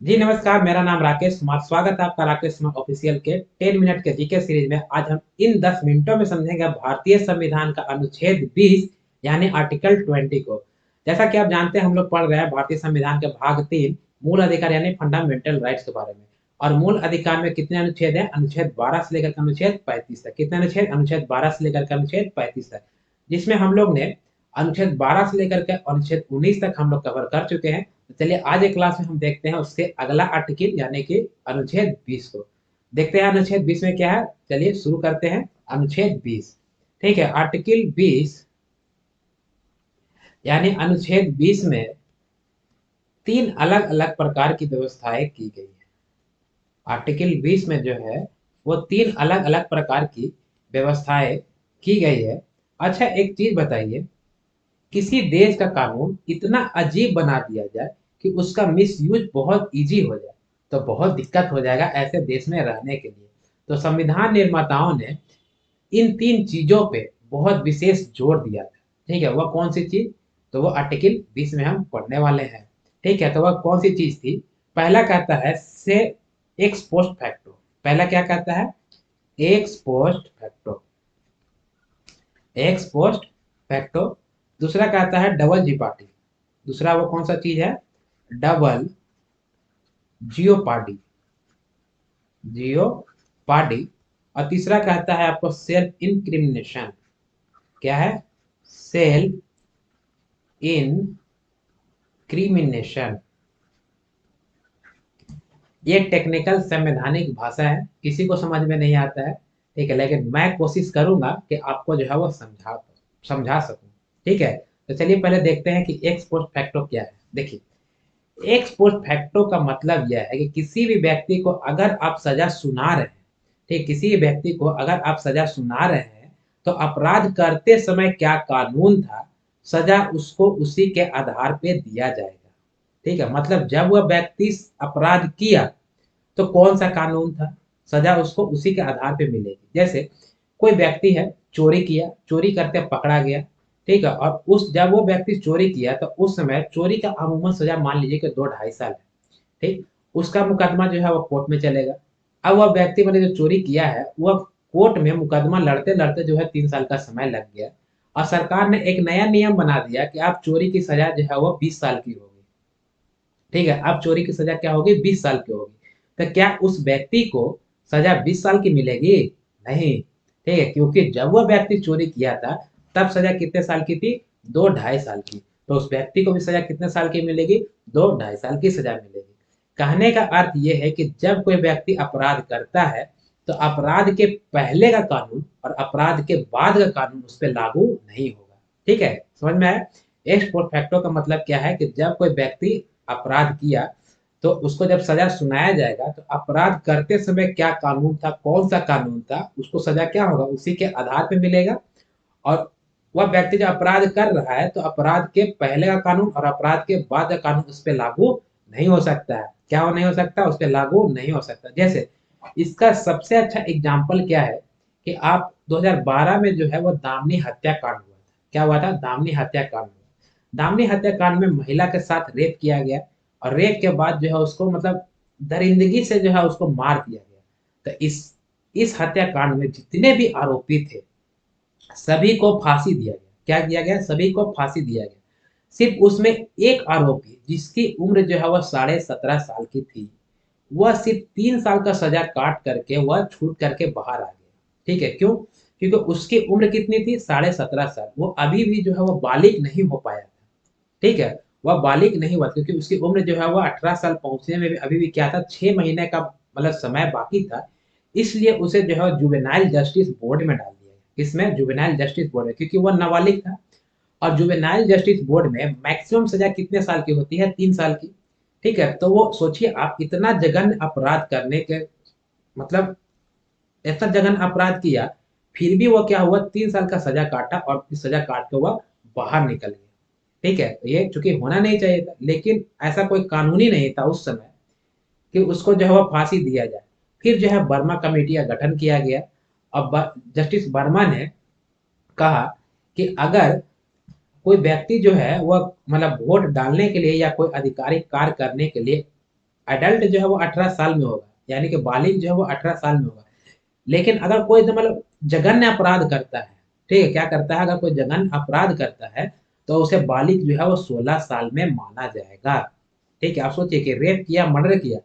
जी नमस्कार, मेरा नाम राकेश कुमार। स्वागत है आपका राकेश कुमार ऑफिशियल के 10 मिनट के जीके सीरीज में। आज हम इन 10 मिनटों में समझेंगे भारतीय संविधान का अनुच्छेद 20 यानी आर्टिकल 20 को। जैसा कि आप जानते हैं, हम लोग पढ़ रहे हैं भारतीय संविधान के भाग 3 मूल अधिकार यानी फंडामेंटल राइट्स के बारे में। और मूल अधिकार में कितने अनुच्छेद है? अनुच्छेद 12 से लेकर अनुच्छेद 35 तक। कितने अनुच्छेद? अनुच्छेद 12 से लेकर अनुच्छेद 35 तक, जिसमें हम लोग ने अनुच्छेद 12 से लेकर के अनुच्छेद 19 तक हम लोग कवर कर चुके हैं। तो चलिए आज एक क्लास में हम देखते हैं उसके अगला आर्टिकल यानी कि अनुच्छेद 20 को। देखते हैं अनुच्छेद 20 में क्या है। चलिए शुरू करते हैं अनुच्छेद 20। ठीक है, आर्टिकल 20 यानी अनुच्छेद 20 में तीन अलग अलग प्रकार की व्यवस्थाएं की गई है। आर्टिकल 20 में जो है वो तीन अलग अलग प्रकार की व्यवस्थाएं की गई है। अच्छा, एक चीज बताइए, किसी देश का कानून इतना अजीब बना दिया जाए कि उसका मिसयूज बहुत इजी हो जाए तो बहुत दिक्कत हो जाएगा ऐसे देश में रहने के लिए। तो संविधान निर्माताओं ने इन तीन चीजों पे बहुत विशेष जोर दिया था। ठीक है, वह कौन सी चीज? तो वो आर्टिकल 20 में हम पढ़ने वाले हैं। ठीक है, तो वह कौन सी चीज थी? पहला कहता है से एक्स पोस्ट फैक्टो। पहला क्या कहता है? X post facto. X post facto. दूसरा कहता है डबल जीपार्डी। दूसरा वो कौन सा चीज है? Double jeopardy. जियोपार्डी। और तीसरा कहता है आपको सेल्फ इंक्रिमिनेशन। क्या है? Self incrimination. ये टेक्निकल संवैधानिक भाषा है, किसी को समझ में नहीं आता है। ठीक है, लेकिन मैं कोशिश करूंगा कि आपको जो है वो समझा समझा सकूं। ठीक है, तो चलिए पहले देखते हैं कि एक्स पोस्ट फैक्टो क्या है। देखिए, एक्स पोस्ट फैक्टो का मतलब यह है कि किसी भी व्यक्ति को अगर आप सजा सुना रहे हैं, ठीक, किसी भी व्यक्ति को अगर आप सजा सुना रहे हैं तो अपराध करते समय क्या कानून था, सजा उसको उसी के आधार पे दिया जाएगा। ठीक है, मतलब जब वह व्यक्ति अपराध किया तो कौन सा कानून था, सजा उसको उसी के आधार पे मिलेगी। जैसे कोई व्यक्ति है, चोरी किया, चोरी करते पकड़ा गया। ठीक है, और उस जब वो व्यक्ति चोरी किया तो उस समय चोरी का अमूमन सजा मान लीजिए कि 2 ढाई साल है। ठीक, उसका मुकदमा जो है वो कोर्ट में चलेगा। अब वह व्यक्ति मैंने जो चोरी किया है वह कोर्ट में मुकदमा लड़ते लड़ते जो है 3 साल का समय लग गया। और सरकार ने एक नया नियम बना दिया कि आप चोरी की सजा जो है वो 20 साल की होगी। ठीक है, अब चोरी की सजा क्या होगी? 20 साल की होगी। तो क्या उस व्यक्ति को सजा 20 साल की मिलेगी? नहीं। ठीक है, क्योंकि जब वह व्यक्ति चोरी किया था तब सजा कितने साल की थी? 2 ढाई साल की। तो उस व्यक्ति को भी सजा कितने साल की मिलेगी? 2 ढाई साल की सजा मिलेगी। कहने का अर्थ यह है कि जब कोई व्यक्ति अपराध करता है तो अपराध के पहले का कानून और अपराध के बाद का कानून उस पर लागू नहीं होगा। ठीक है, समझ में आया? एक्स पोस्ट फैक्टो का मतलब क्या है कि जब कोई व्यक्ति अपराध किया तो उसको जब सजा सुनाया जाएगा तो अपराध करते समय क्या कानून था, कौन सा कानून था, उसको सजा क्या होगा उसी के आधार पे मिलेगा। और वह व्यक्ति जो अपराध कर रहा है तो अपराध के पहले का कानून और अपराध के बाद का कानून उस पर लागू नहीं हो सकता है। क्या हो नहीं हो सकता? उस पर लागू नहीं हो सकता। जैसे इसका सबसे अच्छा एग्जाम्पल क्या है कि आप 2012 में जो है वो दामिनी हत्याकांड हुआ था। क्या हुआ था? दामिनी हत्याकांड हुआ। दामिनी हत्याकांड में महिला के साथ रेप किया गया और रेप के बाद जो है उसको मतलब दरिंदगी से जो है उसको मार दिया गया। तो इस हत्याकांड में जितने भी आरोपी थे सभी को फांसी दिया गया। क्या किया गया? सभी को फांसी दिया गया। सिर्फ उसमें एक आरोपी जिसकी उम्र जो है वह 17.5 साल की थी, वह सिर्फ 3 साल का सजा काट करके वह छूट करके बाहर आ गया। ठीक है, क्यों? क्योंकि उसकी उम्र कितनी थी? 17.5 साल। वो अभी भी जो है वो बालिग नहीं हो पाया था। ठीक है, वह बालिग नहीं हुआ क्योंकि उसकी उम्र जो है वह 18 साल पहुंचने में भी अभी भी क्या था, 6 महीने का मतलब समय बाकी था। इसलिए उसे जो है जुवेनाइल जस्टिस बोर्ड में डाल दिया गया। किसमें? जुवेनाइल जस्टिस बोर्ड में, क्योंकि वह नाबालिग था। और जुवेनाइल जस्टिस बोर्ड में मैक्सिमम सजा कितने साल की होती है? 3 साल की। ठीक है, तो वो सोचिए आप इतना जघन्य अपराध करने के मतलब इतना जघन्य अपराध किया, फिर भी वो क्या हुआ? 3 साल का सजा काटा और इस सजा काट के वह बाहर निकल गया। ठीक है, तो ये चूंकि होना नहीं चाहिए था, लेकिन ऐसा कोई कानून ही नहीं था उस समय कि उसको जो है वो फांसी दिया जाए। फिर जो है वर्मा कमेटी का गठन किया गया। अब जस्टिस वर्मा ने कहा कि अगर कोई व्यक्ति जो है वह मतलब वोट डालने के लिए या कोई आधिकारिक कार्य करने के लिए एडल्ट जो है वो 18 साल में होगा, यानी कि बालिग जो है वो 18 साल में होगा। लेकिन अगर कोई तो मतलब जघन्य अपराध करता है, ठीक है, क्या करता है, अगर कोई जघन्य अपराध करता है तो उसे बालिग जो है वो 16 साल में माना जाएगा। ठीक है, आप सोचिए कि रेप किया, मर्डर किया,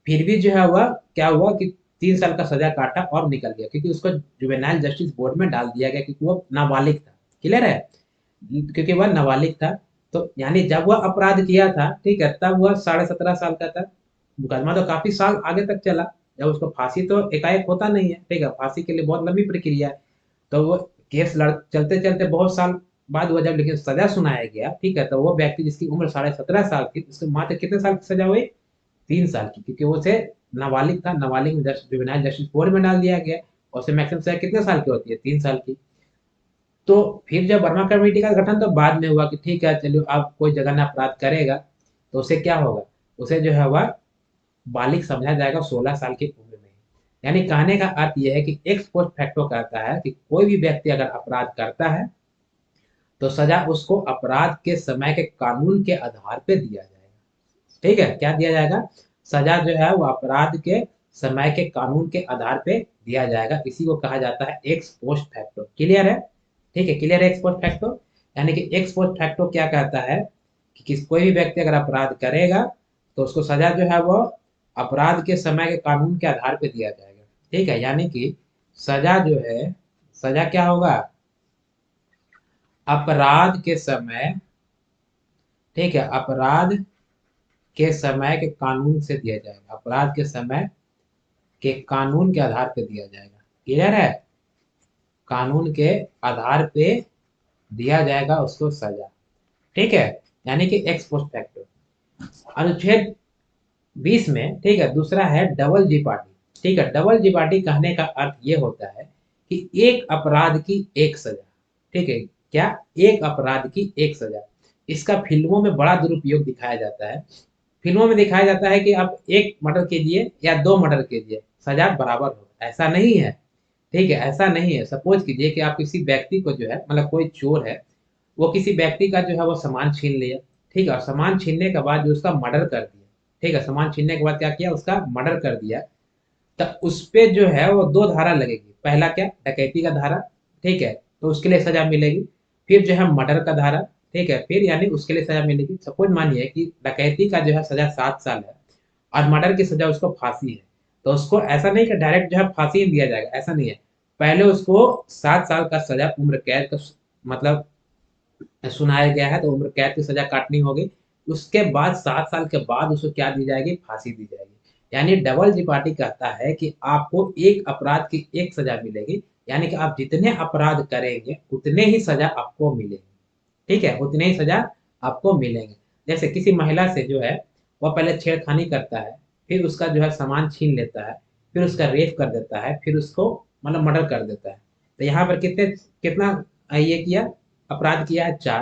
फिर भी जो है वह क्या हुआ कि 3 साल का सजा काटा और निकल गया, क्योंकि उसको जुवेनाइल जस्टिस बोर्ड में डाल दिया गया, क्योंकि वो नाबालिग था। क्लियर है, क्योंकि वह नाबालिग था। तो यानी जब वह अपराध किया था, ठीक है, तब वह 17.5 साल का था। मुकदमा तो काफी साल आगे तक चला। जब उसको फांसी तो एकाएक होता नहीं है, ठीक है, फांसी के लिए बहुत लंबी प्रक्रिया है। तो वो केस लड़ चलते चलते बहुत साल बाद वो जब लेकिन सजा सुनाया गया, ठीक है, तो वो व्यक्ति जिसकी उम्र 17.5 साल थी, उसको मात्र कितने साल की सजा हुई? 3 साल की, क्योंकि वो से नाबालिग था, नाबालिग में जुवेनाइल जस्टिस बोर्ड में डाल दिया गया। और उसे मैक्सिमम सजा कितने साल की होती है? 3 साल की। तो फिर जब वर्मा कमेटी का गठन तो बाद में हुआ कि ठीक है चलो, अब कोई जघन्य अपराध करेगा तो उसे क्या होगा, उसे जो है वह बालिग समझा जाएगा 16 साल की उम्र में। यानी कहने का अर्थ यह है कि एक्स पोस्ट फैक्टो कहता है कि कोई भी व्यक्ति अगर अपराध करता है तो सजा उसको अपराध के समय के कानून के आधार पे दिया जाएगा। ठीक है, क्या दिया जाएगा? सजा जो है वो अपराध के समय के कानून के आधार पे दिया जाएगा। इसी को कहा जाता है एक्स पोस्ट फैक्टो। क्लियर है? ठीक है, क्लियर है एक्स पोस्ट फैक्टो। यानी कि एक्स पोस्ट फैक्टो क्या कहता है कि कोई भी व्यक्ति अगर अपराध करेगा तो उसको सजा जो है वो अपराध के समय के कानून के आधार पे दिया जाएगा। ठीक है, यानी कि सजा जो है, सजा क्या होगा? अपराध के समय, ठीक है, अपराध के समय के कानून से दिया जाएगा, अपराध के समय के कानून के आधार पे दिया जाएगा। क्लियर है? कानून के आधार पे दिया जाएगा उसको सजा। ठीक है, यानी कि एक्स पोस्ट फैक्टो। अनुच्छेद 20 में, ठीक है, दूसरा है डबल जीपार्डी। ठीक है, डबल जीपार्डी कहने का अर्थ ये होता है कि एक अपराध की एक सजा। ठीक है, क्या? एक अपराध की एक सजा। इसका फिल्मों में बड़ा दुरुपयोग दिखाया जाता है। फिल्मों में दिखाया जाता है कि आप एक मर्डर कीजिए या 2 मर्डर कीजिए, सजा बराबर हो। ऐसा नहीं है। ठीक है, ऐसा नहीं है। सपोज कीजिए कि आप किसी व्यक्ति को जो है, मतलब कोई चोर है, वो किसी व्यक्ति का जो है वो सामान छीन लिया। ठीक है, और सामान छीनने के बाद जो उसका मर्डर कर दिया। ठीक है, सामान छीनने के बाद क्या किया? उसका मर्डर कर दिया। तो उस पे जो है वो 2 धारा लगेगी। पहला क्या? डकैती का धारा। ठीक है, तो उसके लिए सजा मिलेगी। फिर जो है मर्डर का धारा। ठीक है, फिर यानी उसके लिए सजा मिलेगी। सपोज मानिए कि डकैती का जो है सजा 7 साल है और मर्डर की सजा उसको फांसी है। तो उसको ऐसा नहीं कि डायरेक्ट जो है फांसी ही दिया जाएगा, ऐसा नहीं है। पहले उसको 7 साल का सजा उम्र कैद का मतलब सुनाया गया है, तो उम्र कैद की सजा काटनी होगी। उसके बाद 7 साल के बाद उसको क्या दी जाएगी? फांसी दी जाएगी। यानी डबल जीपार्डी कहता है कि आपको एक अपराध की एक सजा मिलेगी, यानी कि आप जितने अपराध करेंगे उतने ही सजा आपको मिलेगी। ठीक है, उतने ही सजा आपको मिलेंगे। जैसे किसी महिला से जो है वह पहले छेड़खानी करता है, फिर उसका जो है सामान छीन लेता है, फिर उसका रेप कर देता है, फिर उसको मतलब मर्डर कर देता है। तो यहाँ पर कितना ये किया? अपराध किया है 4।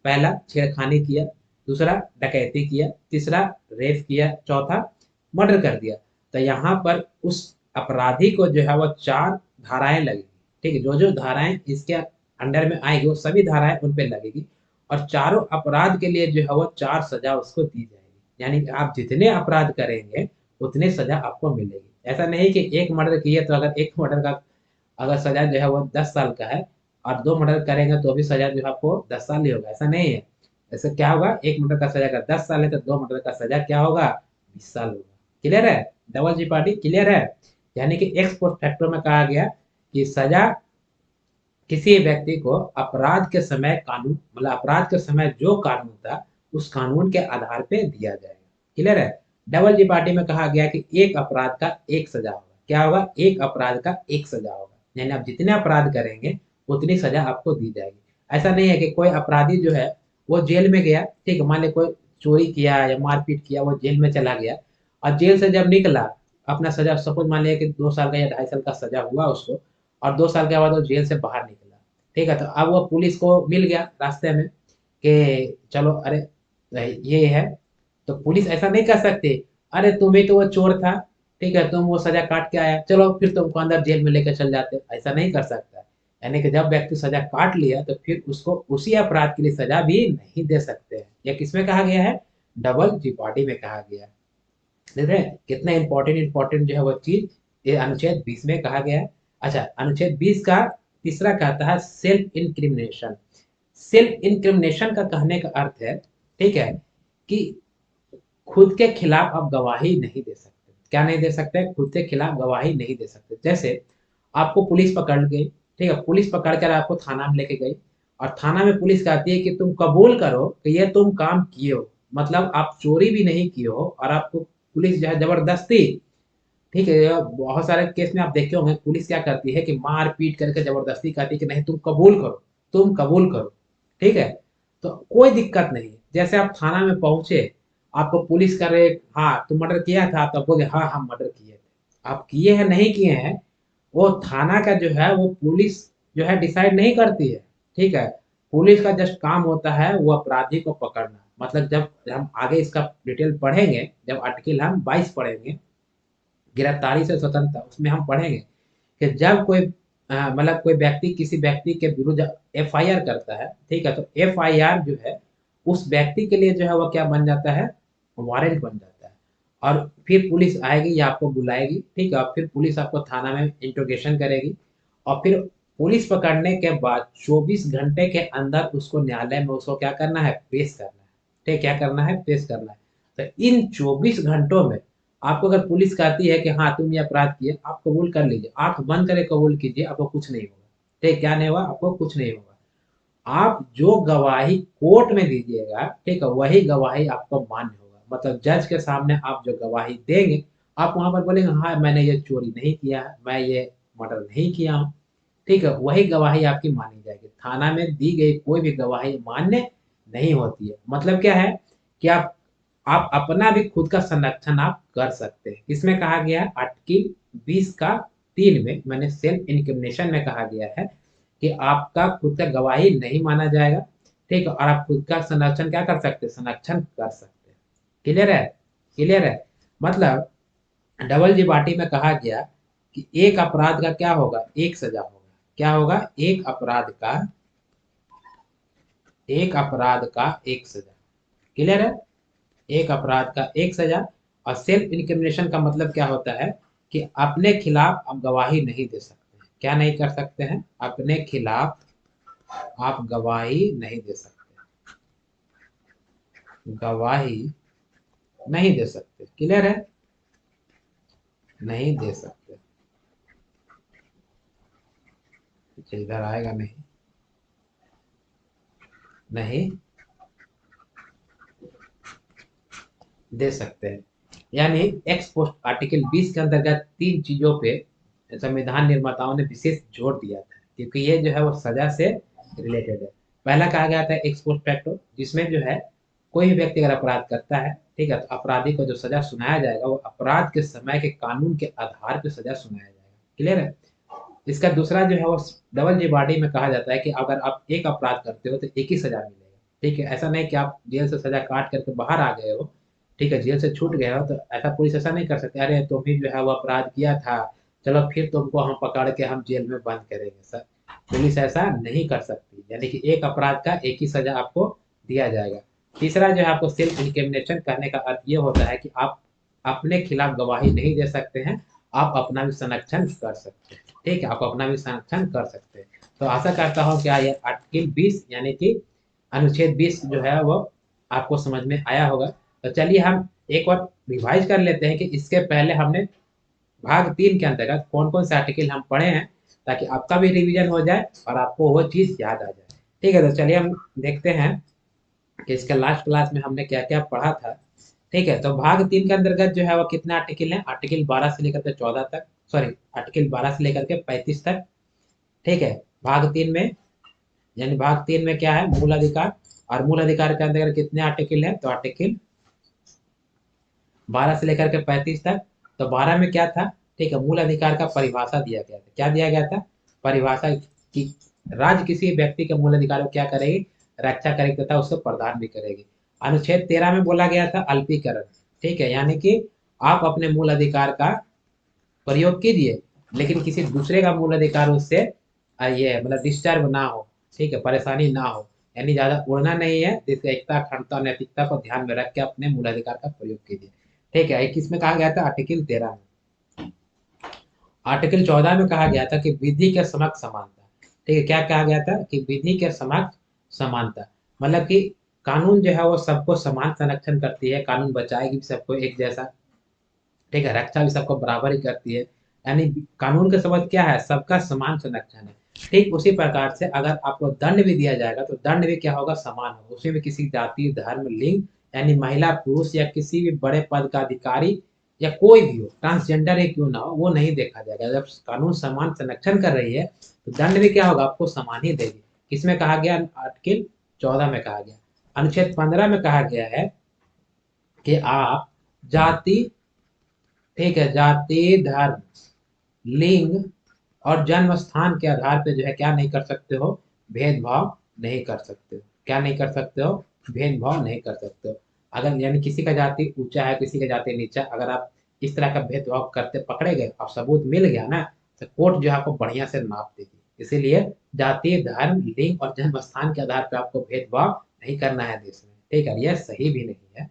पहला छेड़खानी किया, दूसरा डकैती किया, तीसरा रेप किया, चौथा मर्डर कर दिया। तो यहाँ पर उस अपराधी को जो है वो 4 धाराएं लगेगी। ठीक है, जो जो धाराएं इसके अंडर में आएगी वो सभी धाराएं उन पे लगेगी। और चारों अपराध के लिए जो है वो 4 सजा उसको दी जाएगी। यानी कि आप जितने अपराध करेंगे उतने सजा आपको मिलेगी। ऐसा नहीं कि एक मर्डर किए तो अगर एक मर्डर का अगर सजा जो है वो 10 साल का है और 2 मर्डर करेंगे तो भी सजा जो है आपको 10 साल ही होगा, ऐसा नहीं है। ऐसे क्या होगा? एक मर्डर का सजा अगर 10 साल है तो 2 मर्डर का सजा क्या होगा? 20 साल होगा। क्लियर है? डबल जीपार्डी क्लियर है? यानी कि एक्स पोस्ट फैक्टो में कहा गया कि सजा किसी व्यक्ति को अपराध के समय कानून, मतलब अपराध के समय जो कानून था उस कानून के आधार पे दिया जाएगा। क्लियर है? डबल जीपार्डी में कहा गया कि एक अपराध का एक सजा होगा। क्या होगा? एक अपराध का एक सजा होगा, यानी आप जितने अपराध करेंगे उतनी सजा आपको दी जाएगी। ऐसा नहीं है कि कोई अपराधी जो है वो जेल में गया, ठीक है, मान ली कोई चोरी किया या मारपीट किया, वो जेल में चला गया और जेल से जब निकला अपना सजा, सपोज मान लिया कि 2 साल का या 2.5 साल का सजा हुआ उसको, और 2 साल के बाद वो जेल से बाहर निकला। ठीक है, तो अब वो पुलिस को मिल गया रास्ते में कि चलो, अरे ये है। तो पुलिस ऐसा नहीं कर सकती, अरे तुम्हें तो वो चोर था, ठीक है, तुम वो सजा काट के आया, चलो फिर तुमको अंदर जेल में लेकर चल जाते। ऐसा नहीं कर सकता। यानी कि जब व्यक्ति सजा काट लिया तो फिर उसको उसी अपराध के लिए सजा भी नहीं दे सकते हैं। ये किसमें कहा गया है? डबल जीपार्डी में कहा गया है। देख रहे हैं कितना इंपॉर्टेंट जो है वो चीज ये अनुच्छेद 20 में कहा गया है। अच्छा, अनुच्छेद 20 का तीसरा कहता है सेल्फ इंक्रिमिनेशन। सेल्फ इंक्रिमिनेशन का कहने का अर्थ है, ठीक है, कि खुद के खिलाफ आप गवाही नहीं दे सकते। क्या नहीं दे सकते? खुद के खिलाफ गवाही नहीं दे सकते। जैसे आपको पुलिस पकड़ गई, ठीक है, पुलिस पकड़ कर आपको थाना में लेके गई और थाना में पुलिस कहती है कि तुम कबूल करो कि ये तुम काम किए हो, मतलब आप चोरी भी नहीं किए हो, और आपको पुलिस जो है जबरदस्ती, ठीक है, बहुत सारे केस में आप देखे होंगे पुलिस क्या करती है कि मार पीट करके जबरदस्ती कहती है कि नहीं तुम कबूल करो, तुम कबूल करो, ठीक है, तो कोई दिक्कत नहीं। जैसे आप थाना में पहुंचे, आपको पुलिस कर रहे, हाँ तुम मर्डर किया था, तब बोले हाँ हम मर्डर किए थे। आप किए हैं नहीं किए हैं, वो थाना का जो है वो पुलिस जो है डिसाइड नहीं करती है, ठीक है। पुलिस का जस्ट काम होता है वो अपराधी को पकड़ना। मतलब जब हम आगे इसका डिटेल पढ़ेंगे, जब आर्टिकल हम 22 पढ़ेंगे, गिरफ्तारी से स्वतंत्रता, उसमें हम पढ़ेंगे कि जब कोई मतलब कोई व्यक्ति किसी व्यक्ति के विरुद्ध एफआईआर करता है, ठीक है, तो एफआईआर जो है उस व्यक्ति के लिए जो है वो क्या बन जाता है, वारंट बन जाता है। और फिर पुलिस आएगी या आपको बुलाएगी, ठीक है, और फिर पुलिस आपको थाना में इंट्रोगेशन करेगी, और फिर पुलिस पकड़ने के बाद 24 घंटे के अंदर उसको न्यायालय में उसको क्या करना है, पेश करना है। ठीक, क्या करना है, पेश करना है। तो इन 24 घंटों में आपको अगर पुलिस कहती है कि हाँ तुम ये अपराध किए, आप कबूल कर लीजिए, आंख बंद करके कबूल कीजिए, आपको कुछ नहीं होगा। ठीक, क्या नहीं होगा, आपको कुछ नहीं होगा। आप जो गवाही कोर्ट में दीजिएगा, ठीक है, वही गवाही आपको मान्य होगा। मतलब जज के सामने आप जो गवाही देंगे, आप वहां पर बोलेंगे हाँ मैंने ये चोरी नहीं किया है, मैं ये मर्डर नहीं किया हूँ, ठीक है, वही गवाही आपकी मानी जाएगी। थाना में दी गई कोई भी गवाही मान्य नहीं होती है। मतलब क्या है कि आप अपना भी खुद का संरक्षण आप कर सकते हैं। इसमें कहा गया है आर्टिकल 20 का 3 में, मैंने सेल्फ इंक्रिमिनेशन में कहा गया है कि आपका खुद का गवाही नहीं माना जाएगा, ठीक है, और आप खुद का संरक्षण क्या कर सकते हैं, संरक्षण कर सकते हैं। क्लियर है, क्लियर है। मतलब डबल जी बाटी में कहा गया कि एक अपराध का क्या होगा, एक सजा होगा। क्या होगा, एक अपराध का एक सजा। क्लियर है, एक अपराध का एक सजा। और सेल्फ इंक्रिमिनेशन का मतलब क्या होता है कि अपने खिलाफ आप गवाही नहीं दे सकते हैं। क्या नहीं कर सकते हैं, अपने खिलाफ आप गवाही नहीं दे सकते, गवाही नहीं दे सकते। क्लियर है, नहीं दे सकते। अच्छा, इधर आएगा नहीं, नहीं दे सकते हैं। यानी एक्स पोस्ट आर्टिकल 20 के अंतर्गत 3 चीजों पे संविधान निर्माताओं ने विशेष जोर दिया था, क्योंकि ये जो है वो सजा से रिलेटेड है। पहला कहा गया था एक्स पोस्ट फैक्टो, जिसमें जो है कोई भी व्यक्ति अगर अपराध करता है, ठीक है, तो अपराधी को जो सजा सुनाया जाएगा वो अपराध के समय के कानून के आधार पर सजा सुनाया जाएगा। क्लियर है। इसका दूसरा जो है वो डबल जेबार्डी में कहा जाता है कि अगर आप एक अपराध करते हो तो एक ही सजा मिलेगा। ठीक है, ऐसा नहीं कि आप जेल से सजा काट करके बाहर आ गए हो, ठीक है, जेल से छूट गए हो, तो ऐसा पुलिस ऐसा नहीं कर सकते, अरे तुम ही जो है वो अपराध किया था, चलो फिर तुमको हम पकड़ के हम जेल में बंद करेंगे। सर, पुलिस ऐसा नहीं कर सकती। यानी कि एक अपराध का एक ही सजा आपको दिया जाएगा। तीसरा जो है आपको सेल्फ इंक्रिमिनेशन करने का अर्थ ये होता है कि आप अपने खिलाफ गवाही नहीं दे सकते हैं, आप अपना भी संरक्षण कर सकते हैं। ठीक है, आप अपना भी संरक्षण कर सकते हैं। तो आशा करता हूँ कि ये आर्टिकल 20 यानी कि अनुच्छेद 20 जो है वो आपको समझ में आया होगा। तो चलिए हम एक बार रिवाइज कर लेते हैं कि इसके पहले हमने भाग 3 के अंतर्गत कौन कौन से आर्टिकल हम पढ़े हैं, ताकि आपका भी रिवीजन हो जाए और आपको वो चीज याद आ जाए। ठीक है, तो चलिए हम देखते हैं कि इसके लास्ट क्लास में हमने क्या क्या पढ़ा था। ठीक है, तो भाग 3 के अंतर्गत जो है वो कितने आर्टिकल हैं, आर्टिकल 12 से लेकर के 14 तक, सॉरी आर्टिकल 12 से लेकर के 35 तक। ठीक है, भाग 3 में, यानी भाग 3 में क्या है, मूल अधिकार। और मूल अधिकार के अंतर्गत कितने आर्टिकल है, तो आर्टिकल 12 से लेकर के 35 तक। तो 12 में क्या था, ठीक है, मूल अधिकार का परिभाषा दिया गया था। क्या दिया गया था, परिभाषा की राज्य किसी व्यक्ति के मूल अधिकार को क्या करेगी, रक्षा करेगी तथा उसको प्रदान भी करेगी। अनुच्छेद 13 में बोला गया था अल्पीकरण। ठीक है, यानी कि आप अपने मूल अधिकार का प्रयोग कीजिए, लेकिन किसी दूसरे का मूल अधिकार उससे ये मतलब डिस्टर्ब ना हो, ठीक है, परेशानी ना हो। यानी ज्यादा उड़ना नहीं है, जिससे एकता, अखंडता और नैतिकता को ध्यान में रख के अपने मूल अधिकार का प्रयोग कीजिए। ठीक है। 21 में कहा गया था आर्टिकल 13 में। आर्टिकल 14 में कहा गया था कि विधि के समक्ष समानता। ठीक है, क्या कहा गया था कि विधि के समक्ष समानता, मतलब कि कानून जो है वो सबको समान संरक्षण करती है, कानून बचाएगी सबको एक जैसा। ठीक है, रक्षा भी सबको बराबर ही करती है, यानी कानून का समझ क्या है, सबका समान संरक्षण है। ठीक उसी प्रकार से अगर आपको दंड भी दिया जाएगा तो दंड भी क्या होगा, समान होगा। उसमें भी किसी जाति, धर्म, लिंग, यानी महिला, पुरुष या किसी भी बड़े पद का अधिकारी या कोई भी हो, ट्रांसजेंडर ही क्यों ना हो, वो नहीं देखा जाएगा। जब कानून समान संरक्षण कर रही है तो दंड भी क्या होगा, आपको समान ही देगी। किसमें कहा गया, आर्टिकल 14 में कहा गया। अनुच्छेद 15 में कहा गया है कि आप जाति, ठीक है, जाति, धर्म, लिंग और जन्म स्थान के आधार पे जो है क्या नहीं कर सकते हो, भेदभाव नहीं कर सकते हो। क्या नहीं कर सकते हो, भेदभाव नहीं कर सकते हो। अगर यानी किसी का जाति ऊंचा है, किसी का जाति नीचा, अगर आप इस तरह का भेदभाव करते पकड़े गए और सबूत मिल गया ना, तो कोर्ट जो है आपको बढ़िया से नाप देगी। इसीलिए जाति, धर्म, लिंग और जन्म स्थान के आधार पर आपको भेदभाव नहीं करना है देश में। ठीक है, यह सही भी नहीं है।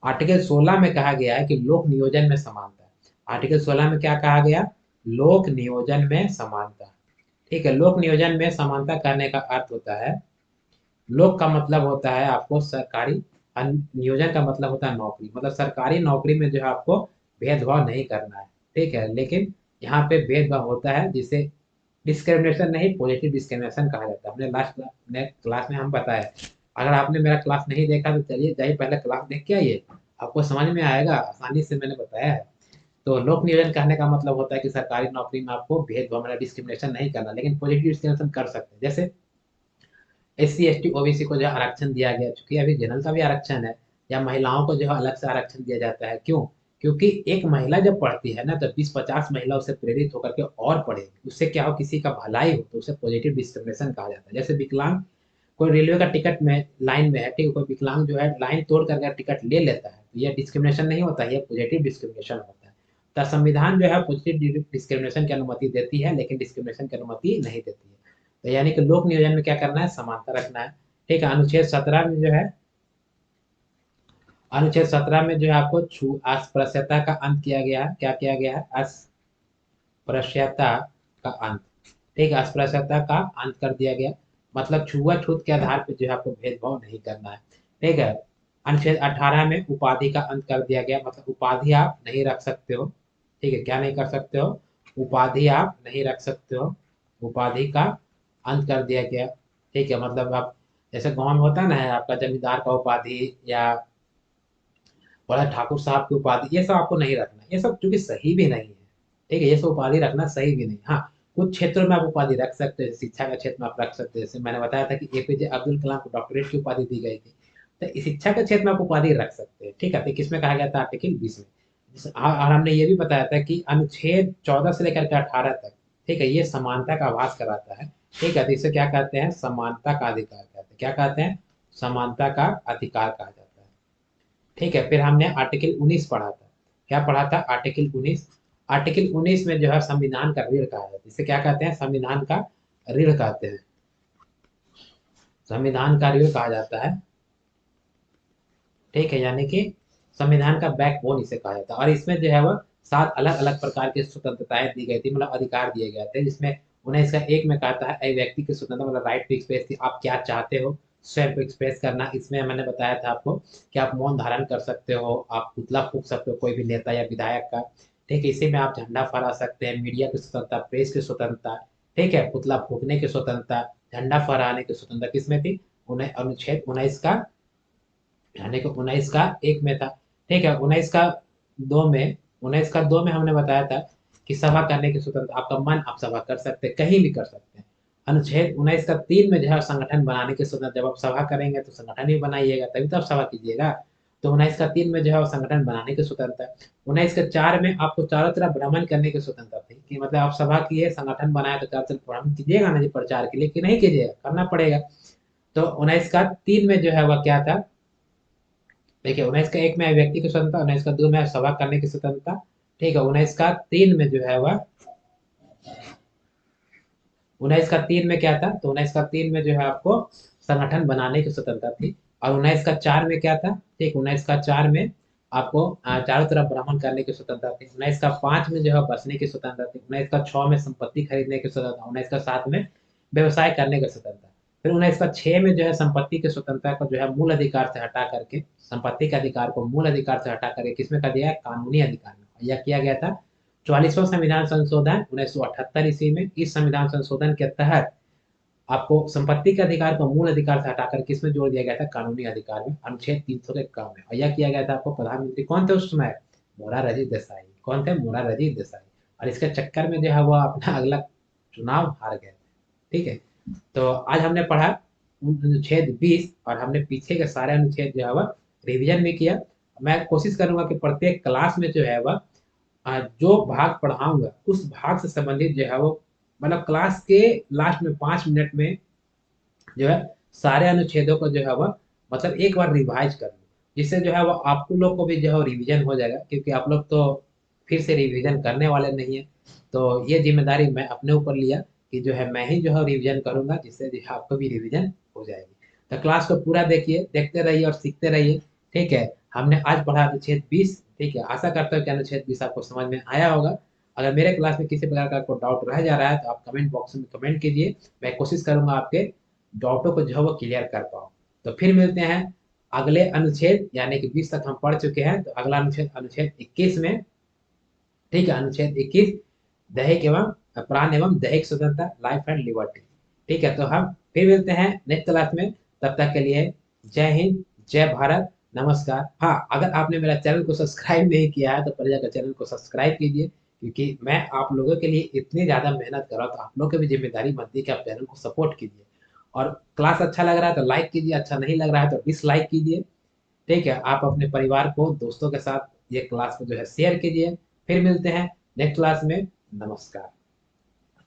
आर्टिकल 16 में कहा गया है कि लोक नियोजन में समानता। आर्टिकल 16 में क्या कहा गया, लोक नियोजन में समानता। ठीक है, लोक नियोजन में समानता करने का अर्थ होता है, लोक का मतलब होता है आपको सरकारी, नियोजन का मतलब होता है नौकरी, मतलब सरकारी नौकरी में जो है आपको भेदभाव नहीं करना है। ठीक है, लेकिन यहाँ पे भेदभाव होता है जिसे डिस्क्रिमिनेशन नहीं, पॉजिटिव डिस्क्रिमिनेशन कहा जाता है। हमने लास्ट क्लास में हम बताया। अगर आपने मेरा क्लास नहीं देखा तो चलिए जाइए पहले क्लास देख के आइए, आपको समझ में आएगा, आसानी से मैंने बताया है। तो लोक नियोजन कहने का मतलब होता है कि सरकारी नौकरी में आपको भेदभाव मतलब डिस्क्रिमिनेशन नहीं करना, लेकिन पॉजिटिव डिस्क्रिमिनेशन कर सकते हैं। जैसे SC ST OBC को जो है आरक्षण दिया गया, चूंकि अभी जनरल का भी आरक्षण है, या महिलाओं को जो है अलग से आरक्षण दिया जाता है। क्यों, क्योंकि एक महिला जब पढ़ती है ना तो 20-50 महिला उससे प्रेरित होकर के और पढ़ेगी, उससे क्या हो, किसी का भलाई हो, तो उसे पॉजिटिव डिस्क्रिमिनेशन कहा जाता है। जैसे विकलांग, कोई रेलवे का टिकट में लाइन में है, ठीक है, कोई विकलांग जो है लाइन तोड़ करके टिकट ले लेता है, तो यह डिस्क्रिमिनेशन नहीं होता, यह पॉजिटिव डिस्क्रिमिनेशन होता है। तो संविधान जो है पॉजिटिव डिस्क्रिमिनेशन की अनुमति देती है, लेकिन डिस्क्रिमिनेशन की अनुमति नहीं देती है। तो यानी कि लोक नियोजन में क्या करना है, समानता रखना है। ठीक है, अनुच्छेद 17 में जो है, अनुच्छेद 17 में जो है आपको अस्पृश्यता का अंत किया गया है। क्या किया गया है, अस्पृश्यता का अंत। ठीक है, अस्पृश्यता का अंत कर दिया गया, मतलब छुआछूत के आधार पर जो है आपको भेदभाव नहीं करना है। ठीक है, अनुच्छेद 18 में उपाधि का अंत कर दिया गया, मतलब उपाधि आप नहीं रख सकते हो। ठीक है, क्या नहीं कर सकते हो, उपाधि आप नहीं रख सकते हो, उपाधि का अंत कर दिया गया। ठीक है, मतलब आप जैसे गांव में होता है ना, आपका जमींदार का उपाधि या बड़ा ठाकुर साहब की उपाधि, ये सब आपको नहीं रखना, ये सब क्योंकि सही भी नहीं है। ठीक है, ये सब उपाधि रखना सही भी नहीं। हाँ, कुछ क्षेत्रों में आप उपाधि रख सकते हैं, शिक्षा का क्षेत्र में आप रख सकते हैं। जैसे मैंने बताया था कि APJ अब्दुल कलाम को डॉक्टरेट की उपाधि दी गई थी, तो इस शिक्षा के क्षेत्र में आप उपाधि रख सकते हैं। ठीक है, तो किसमें कहा गया था, आर्टिकल 20 में। और हमने ये भी बताया था कि अनुच्छेद 14 से लेकर के 18 तक, ठीक है, ये समानता का आभास कराता है। ठीक है, तो इसे क्या कहते हैं, समानता का अधिकार कहते हैं। क्या कहते हैं, समानता का अधिकार कहा जाता है। ठीक है, फिर हमने आर्टिकल 19 पढ़ा था। क्या पढ़ा था, आर्टिकल 19। आर्टिकल 19 में जो है संविधान का रीढ़ कहा जाता है। इसे क्या कहते हैं, संविधान का रीढ़ कहते हैं, संविधान का रीढ़ कहा जाता है। ठीक है, यानी कि संविधान का बैकबोन इसे कहा जाता है। और इसमें जो है वह 7 अलग अलग प्रकार की स्वतंत्रताएं दी गई थी, मतलब अधिकार दिए गए थे, जिसमें उन्हें इसका एक में कहता है एक व्यक्ति की स्वतंत्रता, मतलब राइट टू एक्सप्रेस थी, आप क्या चाहते हो स्वयं को एक्सप्रेस करना। इसमें मैंने बताया था आपको कि आप मौन धारण कर सकते हो, आप पुतला फूंक सकते हो कोई भी नेता या विधायक का। ठीक है, इसी में आप झंडा फहरा सकते हैं, मीडिया की स्वतंत्रता, प्रेस की स्वतंत्रता, ठीक है, पुतला फूकने की स्वतंत्रता, झंडा फहराने की स्वतंत्रता किसमें थी, उन्हें अनुच्छेद 19 का, यानी कि 19 का 1 में था। ठीक है, 19 का 2 में, 19 का 2 में हमने बताया था कि सभा करने की स्वतंत्रता, आपका मन आप सभा कर सकते हैं, कहीं भी कर सकते हैं। अनुच्छेद 19 का 3 में जो है संगठन बनाने की स्वतंत्रता, जब आप सभा करेंगे तो संगठन ही बनाइएगा, तभी तो आप सभा कीजिएगा। तो 19 का 3 में जो है वो संगठन बनाने की स्वतंत्रता। 19 का 4 में आपको चारों तरफ भ्रमण करने की स्वतंत्रता थी, कि मतलब आप सभा किए, संगठन बनाए, तो चारों तरफ भ्रमण कीजिएगा ना जी, प्रचार के लिए, कि नहीं कीजिएगा, करना पड़ेगा। तो 19 का 3 में जो है वह क्या था, देखिए 19 का 1 में व्यक्ति की स्वतंत्रता, 19 का 2 में सभा करने की स्वतंत्रता। ठीक है, 19 का 3 में जो है वह, 19 का 3 में क्या था, तो 19 का 3 में जो है आपको संगठन बनाने की स्वतंत्रता थी। और 19 का 4 में क्या था, ठीक, 19 का 4 में आपको चारों तरफ भ्रमण करने की स्वतंत्रता थी। 19 का 5 में जो है बसने की स्वतंत्रता थी। 19 का 6 में संपत्ति खरीदने की स्वतंत्रता। 19 का 7 में व्यवसाय करने की स्वतंत्रता। फिर 19 का 6 में जो है संपत्ति की स्वतंत्रता को जो है मूल अधिकार से हटा करके, संपत्ति के अधिकार को मूल अधिकार से हटा करके किसमें कर दिया है, कानूनी अधिकार में। यह किया गया था 44वां संविधान संशोधन 1978 ईस्वी में। इस संविधान संशोधन के तहत आपको संपत्ति के अधिकार को मूल अधिकार से हटाकर किसमें जोड़ दिया गया था, कानूनी अधिकार में, अनुच्छेद 300 के क्रम में। और यह किया गया था आपको, प्रधानमंत्री कौन थे उस समय, मोरारजी देसाई। कौन थे, मोरारजी देसाई। और इसके चक्कर में जो है वो अपना अगला चुनाव हार गए। ठीक है, तो आज हमने पढ़ा अनुच्छेद 20 और हमने पीछे के सारे अनुच्छेद जो है वह रिवीजन भी किया। मैं कोशिश करूंगा कि प्रत्येक क्लास में जो है वह जो भाग पढ़ाऊंगा उस भाग से संबंधित जो है वो, मतलब क्लास के लास्ट में 5 मिनट में जो है सारे अनुच्छेदों को जो है वह मतलब एक बार रिवाइज कर लूं, जिससे जो है वो आप लोग को भी जो है रिवीजन हो जाएगा, क्योंकि आप लोग तो फिर से रिवीजन करने वाले नहीं है। तो ये जिम्मेदारी मैं अपने ऊपर लिया कि जो है मैं ही जो है रिवीजन करूंगा, जिससे जो है आपको भी रिवीजन हो जाएगी। तो क्लास को पूरा देखिए, देखते रहिए और सीखते रहिए। ठीक है, हमने आज पढ़ा अनुच्छेद 20। ठीक है, आशा करता हूँ कि अनुच्छेद 20 आपको समझ में आया होगा। अगर मेरे क्लास में किसी प्रकार का कोई डाउट रह जा रहा है तो आप कमेंट बॉक्स में कमेंट कीजिए, मैं कोशिश करूंगा आपके डाउटों को जो है वो क्लियर कर पाऊँ। तो फिर मिलते हैं अगले अनुच्छेद, यानी कि 20 तक हम पढ़ चुके हैं, तो अगला अनुच्छेद अनुच्छेद 21 में। ठीक है, अनुच्छेद 21 दैहिक एवं प्राण एवं दैहिक स्वतंत्रता, लाइफ एंड लिबर्टी। ठीक है, तो हम फिर मिलते हैं नेक्स्ट क्लास में। तब तक के लिए जय हिंद, जय भारत, नमस्कार। हाँ, अगर आपने मेरा चैनल को सब्सक्राइब नहीं किया है तो पहले जाकर चैनल को सब्सक्राइब कीजिए, क्योंकि मैं आप लोगों के लिए इतनी ज़्यादा मेहनत कर रहा हूँ, तो आप लोगों की भी जिम्मेदारी बनती है कि आप चैनल को सपोर्ट कीजिए। और क्लास अच्छा लग रहा है तो लाइक कीजिए, अच्छा नहीं लग रहा है तो डिसलाइक कीजिए। ठीक है, आप अपने परिवार को, दोस्तों के साथ ये क्लास को जो है शेयर कीजिए। फिर मिलते हैं नेक्स्ट क्लास में। नमस्कार।